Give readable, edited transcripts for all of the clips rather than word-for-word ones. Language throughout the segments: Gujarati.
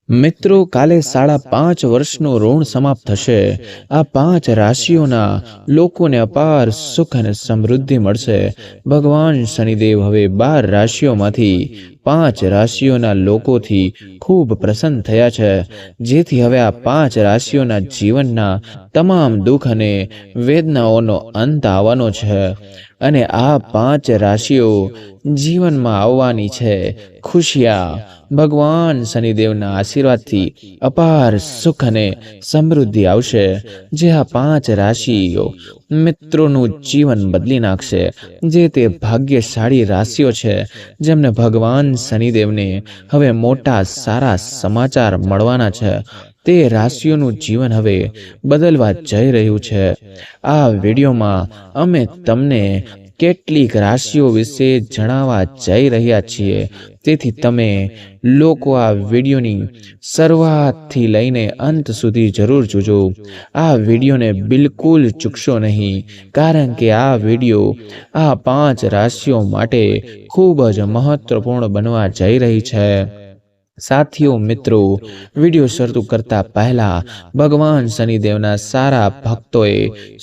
મિત્રો, કાલે 5.5 વર્ષનું ઋણ સમાપ્ત થશે. આ 5 રાશિઓના લોકોને અપાર સુખ અને સમૃદ્ધિ મળશે. ભગવાન શનિદેવ હવે 12 રાશિઓમાંથી 5 રાશિઓના લોકોથી ખૂબ પ્રસન્ન થયા છે, જેથી હવે આ 5 રાશિઓના જીવનના તમામ દુઃખ અને વેદનાઓનો અંત આવવાનો છે. અને આ 5 રાશિઓ જીવનમાં આવવાની છે ખુશિયા. ભગવાન શનિદેવના આશીર્વાદથી અપાર સુખ અને સમૃદ્ધિ આવશે, જે આ 5 રાશિઓ મિત્રોનું જીવન બદલી નાખશે. જે તે ભાગ્યશાળી રાશિઓ છે જેમને ભગવાન શનિદેવને હવે મોટા સારા સમાચાર મળવાના છે. તે રાશિઓનું જીવન હવે બદલવા જઈ રહ્યું છે. આ વિડીયોમાં અમે તમને કેટલીક રાશિઓ વિશે જણાવવા જઈ રહ્યા છીએ, તેથી તમે લોકો આ વિડીયોની શરૂઆતથી લઈને અંત સુધી જરૂર જોજો. આ વિડીયોને બિલકુલ ચૂકશો નહીં, કારણ કે આ વિડીયો આ 5 રાશિઓ માટે ખૂબ જ મહત્વપૂર્ણ બનવા જઈ રહી છે. સાથીઓ, મિત્રો, વિડીયો શરૂ કરતા પહેલા ભગવાન શનિદેવના સારા ભક્તોએ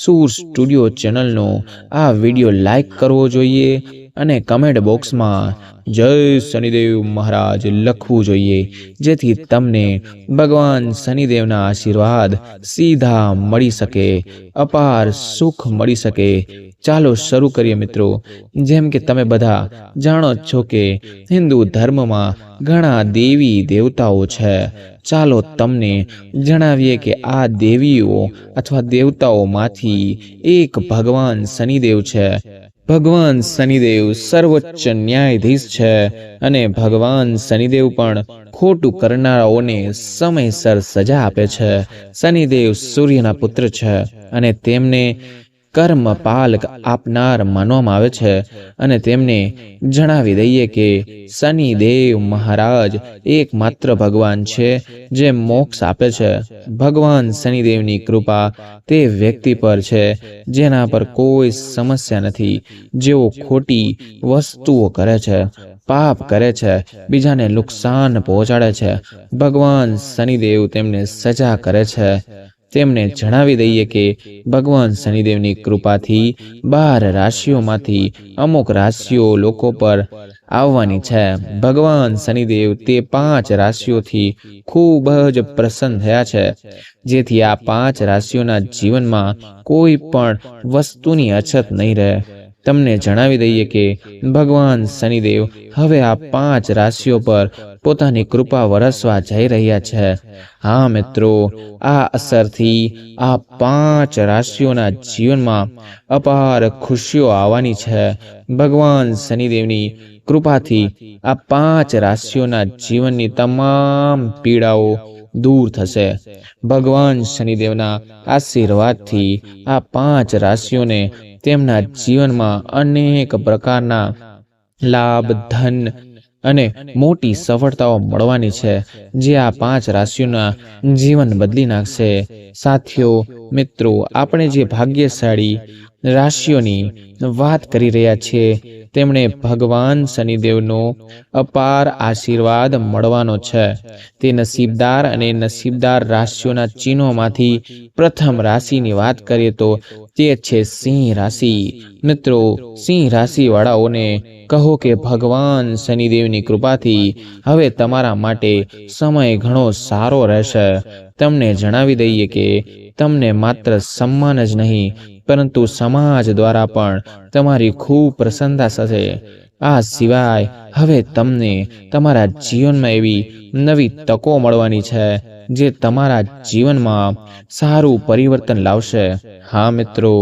સૂર સ્ટુડિયો ચેનલનો આ વિડીયો લાઈક કરવો જોઈએ અને કમેન્ટ બોક્સમાં જય શનિદેવ મહારાજ લખવું જોઈએ, જેથી તમને ભગવાન શનિદેવના આશીર્વાદ સીધા મળી શકે, અપાર સુખ મળી શકે. ચાલો શરૂ કરીએ મિત્રો. જેમ કે તમે બધા જાણો છો કે હિન્દુ ધર્મમાં ઘણા દેવી દેવતાઓ છે. ચાલો તમને જણાવીએ કે આ દેવીઓ અથવા દેવતાઓમાંથી એક ભગવાન શનિદેવ છે. ભગવાન શનિદેવ સર્વોચ્ચ ન્યાયાધીશ છે અને ભગવાન શનિદેવ પણ ખોટું કરનારાઓને સમયસર સજા આપે છે. શનિદેવ સૂર્યના પુત્ર છે અને તેમને કર્મ પાલક આપનાર માનવામાં આવે છે. અને તેમને જણાવી દઈએ કે શનિદેવ મહારાજ એકમાત્ર ભગવાન છે જે મોક્ષ આપે છે. ભગવાન શનિદેવની કૃપા તે વ્યક્તિ પર છે જેના પર કોઈ સમસ્યા નથી, જેઓ ખોટી વસ્તુઓ કરે છે, પાપ કરે છે, બીજાને નુકસાન પહોંચાડે છે. ભગવાન શનિદેવ તેમને સજા કરે છે. તેમને જણાવી દઈએ કે ભગવાન શનિદેવની કૃપાથી 12 રાશિઓમાંથી અમુક રાશિઓ લોકો પર આવવાની છે. ભગવાન શનિદેવ તે 5 રાશિઓથી ખૂબ જ પ્રસન્ન થયા છે, જેથી આ 5 રાશિઓના જીવનમાં કોઈ પણ વસ્તુની અછત નહીં રહે. તમને જણાવી દઈએ કે ભગવાન શનિદેવ હવે આ 5 રાશિઓ પર પોતાની કૃપા વરસવા જઈ રહ્યા છે. હા મિત્રો, આ અસરથી આ 5 રાશિઓના જીવનમાં અપાર ખુશીઓ આવવાની છે. ભગવાન શનિદેવની કૃપાથી આ 5 રાશિઓના જીવનની તમામ પીડાઓ દૂર થશે. ભગવાન શનિદેવના આશીર્વાદથી આ 5 રાશિઓને તેમના જીવનમાં અનેક પ્રકારના લાભ, ધન અને મોટી સફળતાઓ મળવાની છે, જે આ 5 રાશિઓના જીવન બદલી નાખશે. સાથીઓ, મિત્રો, આપણે જે ભાગ્યશાળી રાશિઓની વાત કરી રહ્યા છીએ તેમણે ભગવાન શનિદેવનો અપાર આશીર્વાદ મળવાનો છે. તે નસીબદાર અને નસીબદાર રાશિઓના ચિહ્નોમાંથી પ્રથમ રાશિની વાત કરીએ તો તે છે સિંહ રાશિ. મિત્રો, સિંહ રાશિવાળાઓને કહો કે ભગવાન શનિદેવની કૃપાથી હવે તમારા માટે સમય ઘણો સારો રહેશે. તમને જણાવી દઈએ કે તમને માત્ર સન્માન જ નહીં, પરંતુ સમાજ દ્વારા પણ તમારી ખૂબ પ્રસન્નતા થશે. આ સિવાય હવે તમને તમારા જીવનમાં એવી નવી તકો મળવાની છે જે તમારા જીવનમાં સારું પરિવર્તન લાવશે. હા મિત્રો,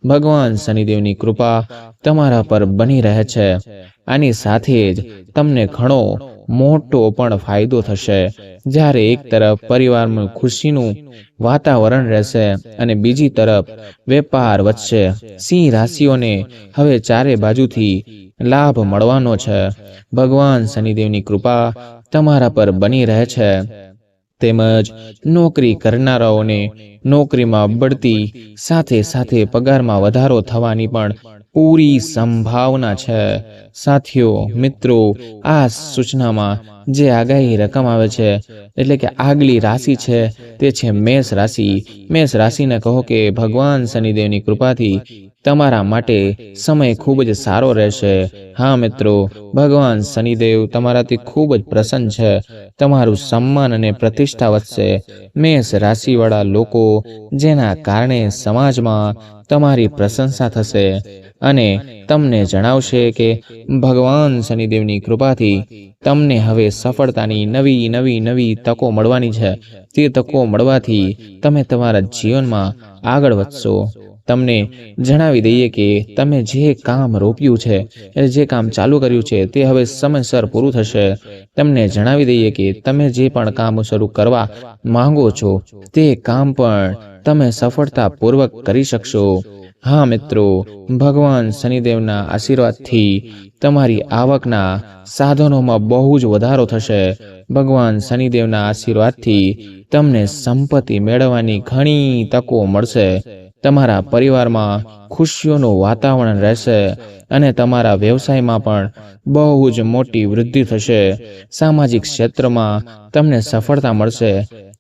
ભગવાન શનિદેવની કૃપા તમારા પર બની રહે છે. આની સાથે જ તમને ઘણો મોટો પણ ફાયદો થશે. જ્યારે એક તરફ પરિવારમાં ખુશીનું વાતાવરણ રહેશે અને બીજી તરફ વેપાર વધશે. સિંહ રાશિઓને હવે ચારે બાજુથી લાભ મળવાનો છે. ભગવાન શનિદેવની કૃપા તમારા પર બની રહે છે. તેમજ નોકરી કરનારાઓને નોકરીમાં બઢતી સાથે સાથે પગારમાં વધારો થવાની પણ પૂરી સંભાવના છે. સાથીઓ, મિત્રો, આ સૂચનામાં જે આગાહી રકમ આવે છે એટલે કે આગલી રાશિ છે તે છે મેષ રાશિ. મેષ રાશિને કહો કે ભગવાન શનિદેવની કૃપાથી તમારા માટે સમય ખૂબ જ સારો રહેશે. હા મિત્રો, ભગવાન શનિદેવ તમારાથી ખૂબ જ પ્રસન્ન છે. તમારું સન્માન અને પ્રતિષ્ઠા વધશે. મેષ રાશિવાળા લોકો જેના કારણે સમાજમાં તમારી પ્રશંસા થશે અને તમને જણાવશે કે ભગવાન શનિદેવની કૃપાથી તમને હવે સફળતાની નવી તકો મળવાની છે. તે તકો મળવાથી તમે તમારા જીવનમાં આગળ વધશો. તમને જણાવી દઈએ કે તમે જે કામ રોપ્યું છે, જે કામ ચાલુ કર્યું છે તે હવે સમયસર પૂરું થશે. તમને જણાવી દઈએ કે તમે જે પણ કામ શરૂ કરવા માંગો છો તે કામ પણ તમે સફળતાપૂર્વક કરી શકશો. હા મિત્રો, ભગવાન શનિદેવના આશીર્વાદથી તમારી આવકના સાધનોમાં બહુ જ વધારો થશે. ભગવાન શનિદેવના આશીર્વાદથી તમને સંપત્તિ મેળવવાની ઘણી તકો મળશે. તમારા પરિવારમાં ખુશીઓનું વાતાવરણ રહેશે અને તમારા વ્યવસાયમાં પણ બહુ જ મોટી વૃદ્ધિ થશે. સામાજિક ક્ષેત્રમાં તમને સફળતા મળશે.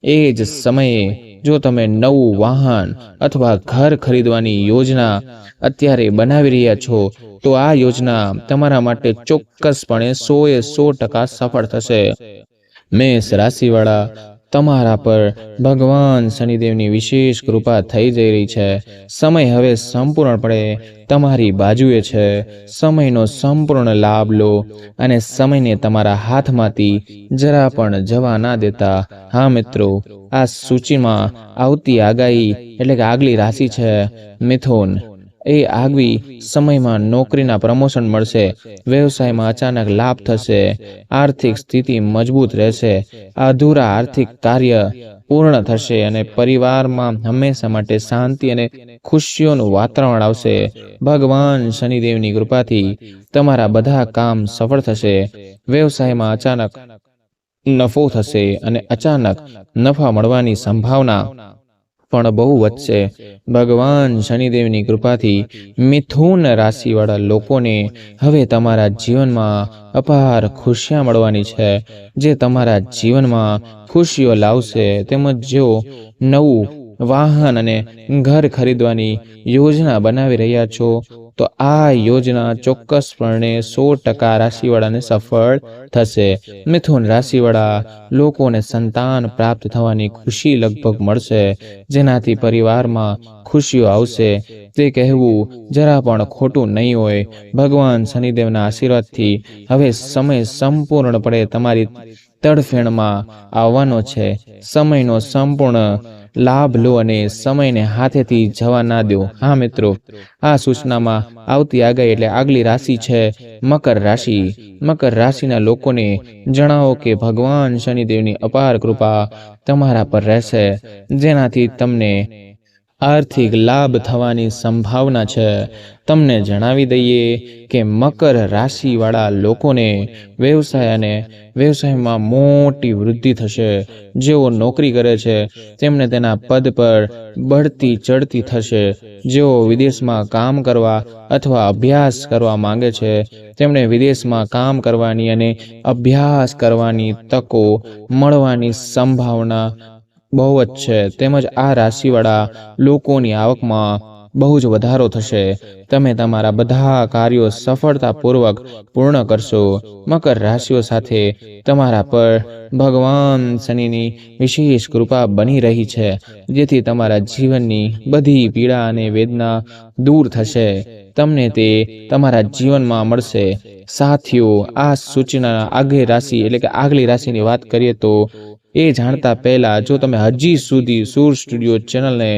એ જ સમયે જો તમે નવું વાહન અથવા ઘર ખરીદવાની યોજના અત્યારે બનાવી રહ્યા છો તો આ યોજના તમારા માટે ચોક્કસપણે 100% સફળ થશે. મેષ રાશિવાળા, તમારા પર ભગવાન શનિદેવની વિશેષ કૃપા થઈ જઈ રહી છે. સમય હવે સંપૂર્ણપણે તમારી બાજુએ છે. સમયનો સંપૂર્ણ લાભ લો અને સમયને તમારા હાથમાંથી જરા પણ જવા ના દેતા. હા મિત્રો, આ સૂચિમાં આવતી આગાહી એટલે કે આગલી રાશિ છે મિથુન. એ આગવી સમયમાં નોકરીના પ્રમોશન મળશે. વ્યવસાયમાં અચાનક લાભ થશે. આર્થિક સ્થિતિ મજબૂત રહેશે. અધૂરા આર્થિક કાર્ય પૂર્ણ થશે અને પરિવારમાં હંમેશા માટે શાંતિ અને ખુશીઓનું વાતાવરણ આવશે. ભગવાન શનિદેવની કૃપાથી તમારા બધા કામ સફળ થશે. વ્યવસાયમાં અચાનક નફો થશે અને અચાનક નફા મળવાની સંભાવના પણ બહુ વધશે. ભગવાન શનિદેવની કૃપાથી મિથુન રાશિવાળા લોકોને હવે તમારા જીવનમાં અપાર ખુશિયા મળવાની છે, જે તમારા જીવનમાં ખુશીઓ લાવશે. તેમજ જેઓ નવું વાહન અને ઘર ખરીદવાની યોજના બનાવી રહ્યા છો તો આ યોજના ચોક્કસપણે 100% રાશિવાળાને સફળ થશે. મિથુન રાશિવાળા લોકોને સંતાન પ્રાપ્ત થવાની ખુશી લગભગ મળશે, જેનાથી પરિવારમાં ખુશીઓ આવશે. તે કહેવું જરા પણ ખોટું નહીં હોય. ભગવાન શનિદેવના આશીર્વાદથી હવે સમય સંપૂર્ણપણે તમારી તડફેણમાં આવવાનો છે. સમયનો સંપૂર્ણ લાભ લો અને સમયને હાથેથી જવા ના દો. હા મિત્રો, આ સૂચનામાં આવતી આગાહી એટલે આગલી રાશિ છે મકર રાશિ. મકર રાશિના લોકોને જણાવો કે ભગવાન શનિદેવની અપાર કૃપા તમારા પર રહેશે, જેનાથી તમને આર્થિક લાભ થવાની સંભાવના છે. તમને જણાવી દઈએ કે મકર રાશિવાળા લોકોને વ્યવસાય અને વ્યવસાયમાં મોટી વૃદ્ધિ થશે. જેઓ નોકરી કરે છે તેમને તેના પદ પર બઢતી ચડતી થશે. જેઓ વિદેશમાં કામ કરવા અથવા અભ્યાસ કરવા માંગે છે તેમને વિદેશમાં કામ કરવાની અને અભ્યાસ કરવાની તકો મળવાની સંભાવના બહુ જ છે. તેમજ આ રાશિવાળા લોકોની આવકમાં બહુ જ વધારો થશે. તમે તમારા બધા કાર્યો સફળતાપૂર્વક પૂર્ણ કરશો. મકર રાશિઓ સાથે તમારા પર ભગવાન શનિની વિશેષ કૃપા બની રહી છે, જેથી તમારા જીવનની બધી પીડા અને વેદના દૂર થશે. તમને તે તમારા જીવનમાં મળશે. સાથીઓ, આ સૂચના આગલી રાશિની વાત કરીએ તો એ જાણતા પહેલા જો તમે હજી સુધી સૂર સ્ટુડિયો ચેનલને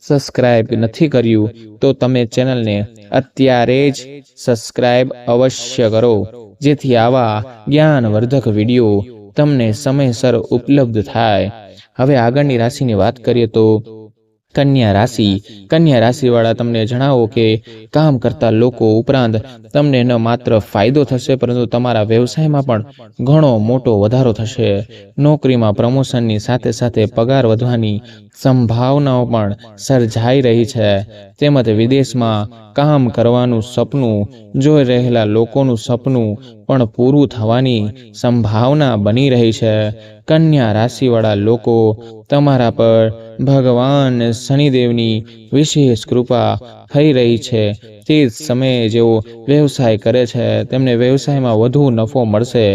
સબસ્ક્રાઇબ નથી કર્યું તો તમે ચેનલને અત્યારે જ સબસ્ક્રાઇબ અવશ્ય કરો, જેથી આવા જ્ઞાનવર્ધક વિડીયો તમને સમયસર ઉપલબ્ધ થાય. હવે આગળની રાશિની વાત કરીએ તો કન્યા રાશિવાળા તમને જણાવો કે કામ કરતા લોકો ઉપરાંત તમને ન માત્ર ફાયદો થશે પરંતુ તમારા વ્યવસાયમાં પણ ઘણો મોટો વધારો થશે। નોકરીમાં પ્રમોશનની સાથે સાથે પગાર વધવાની સંભાવનાઓ પણ સર્જાઈ રહી છે। તેમજ વિદેશમાં કામ કરવાનું સપનું જોઈ રહેલા લોકોનું સપનું પણ પૂરું થવાની સંભાવના બની રહી છે। કન્યા રાશિવાળા લોકો તમારા પર ભગવાન શનિદેવની વિશેષ કૃપા થઈ રહી છે। તે જ સમયે જેઓ વ્યવસાય કરે છે તેમને વ્યવસાયમાં વધુ નફો મળશે।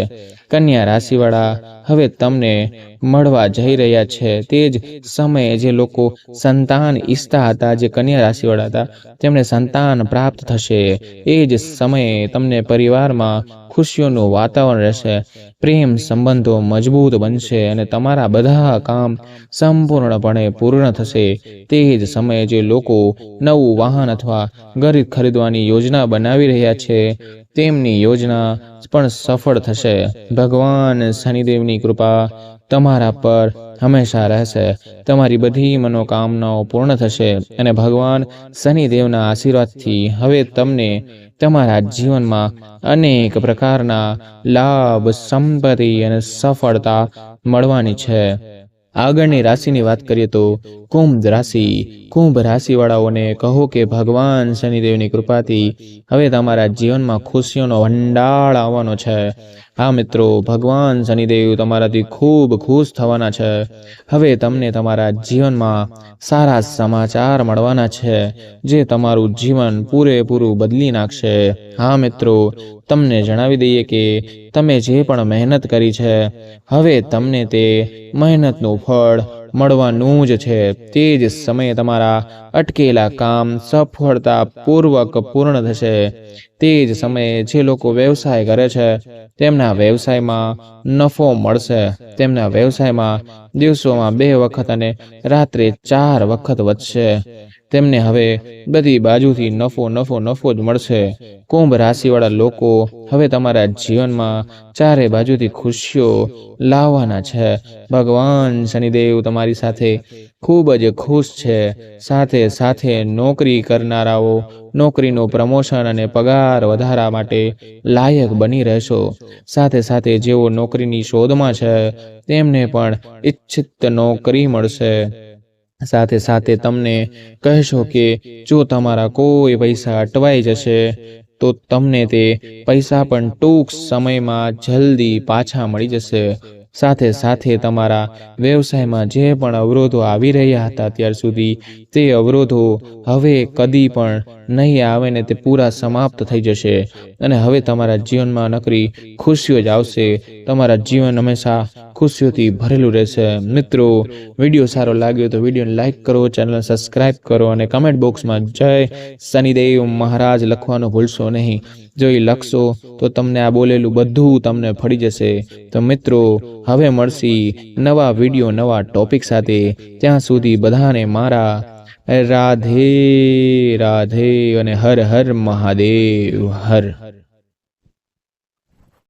કન્યા રાશિવાળા હવે તમને મળવા જઈ રહ્યા છે। તે જ સમયે જે લોકો સંતાન ઈચ્છતા હતા, જે કન્યા રાશિવાળા હતા, તેમને સંતાન પ્રાપ્ત થશે। એ જ સમયે તમને પરિવારમાં ખુશીઓનું વાતાવરણ રહેશે। પ્રેમ સંબંધો મજબૂત બનશે અને તમારા બધા કામ સંપૂર્ણપણે પૂર્ણ થશે। તે જ સમયે જે લોકો નવું વાહન અથવા ઘર ખરીદવાની યોજના બનાવી રહ્યા છે તેમની યોજના પણ સફળ થશે। ભગવાન શનિદેવની કૃપા તમારા પર હંમેશા રહેશે। તમારી બધી મનોકામનાઓ પૂર્ણ થશે અને ભગવાન શનિદેવના આશીર્વાદથી હવે તમને તમારા જીવનમાં અનેક પ્રકારના લાભ, સંપત્તિ અને સફળતા મળવાની છે। આગળની રાશિની વાત કરીએ તો કુંભ રાશિવાળાઓને કહો કે ભગવાન શનિદેવની કૃપાથી હવે તમારા જીવનમાં ખુશીઓનો ભંડાર આવવાનો છે। હા મિત્રો, ભગવાન શનિદેવ તમારાથી ખૂબ ખુશ થવાના છે। હવે તમને તમારા જીવનમાં સારા સમાચાર મળવાના છે જે તમારું જીવન પૂરેપૂરું બદલી નાખશે। હા મિત્રો, તમને જણાવી દઈએ કે તમે જે પણ મહેનત કરી છે હવે તમને તે મહેનતનું ફળ મળવાનું જ છે। તે જ સમયે તમારા અટકેલા કામ સફળતાપૂર્વક પૂર્ણ થશે। તે જ સમયે જે લોકો વ્યવસાય કરે છે તેમના વ્યવસાયમાં નફો મળશે। તેમના વ્યવસાયમાં દિવસોમાં 2 વખત અને રાત્રે 4 વખત વધશે। તેમને હવે બધી બાજુથી નફો જ મળશે। કુંભ રાશિવાળા લોકો હવે તમારા જીવનમાં ચારે બાજુથી ખુશીઓ લાવવાના છે। ભગવાન શનિદેવ તમારી સાથે ખૂબ જ ખુશ છે। સાથે સાથે નોકરી કરનારાઓ નોકરીનું પ્રમોશન અને પગાર વધારા માટે લાયક બની રહેશો। સાથે સાથે જેઓ નોકરીની શોધમાં છે તેમને પણ ઈચ્છિત નોકરી મળશે। સાથે સાથે તમને કહેશો કે જો તમારા કોઈ પૈસા અટવાઈ જશે તો તમને તે પૈસા પણ ટૂંક સમયમાં જલ્દી પાછા મળી જશે। સાથે સાથે તમારા વ્યવસાયમાં જે પણ અવરોધો આવી રહ્યા હતા અત્યાર સુધી તે અવરોધો હવે કદી પણ નહીં આવે ને તે પૂરા સમાપ્ત થઈ જશે અને હવે તમારા જીવનમાં નકરી ખુશીઓ જ આવશે। તમારા જીવન હંમેશા ખુશીઓથી ભરેલું રહેશે। મિત્રો, વિડીયો સારો લાગ્યો તો વિડીયોને લાઈક કરો, ચેનલ સબસ્ક્રાઇબ કરો અને કમેન્ટ બોક્સમાં જય શનિદેવ મહારાજ લખવાનું ભૂલશો નહીં। જો એ લખશો તો તમને આ બોલેલું બધું તમને ફળી જશે। તો મિત્રો, હવે મળશી નવા વિડીયો નવા ટોપિક સાથે। ત્યાં સુધી બધાને મારા રાધે રાધે અને હર હર મહાદેવ હર।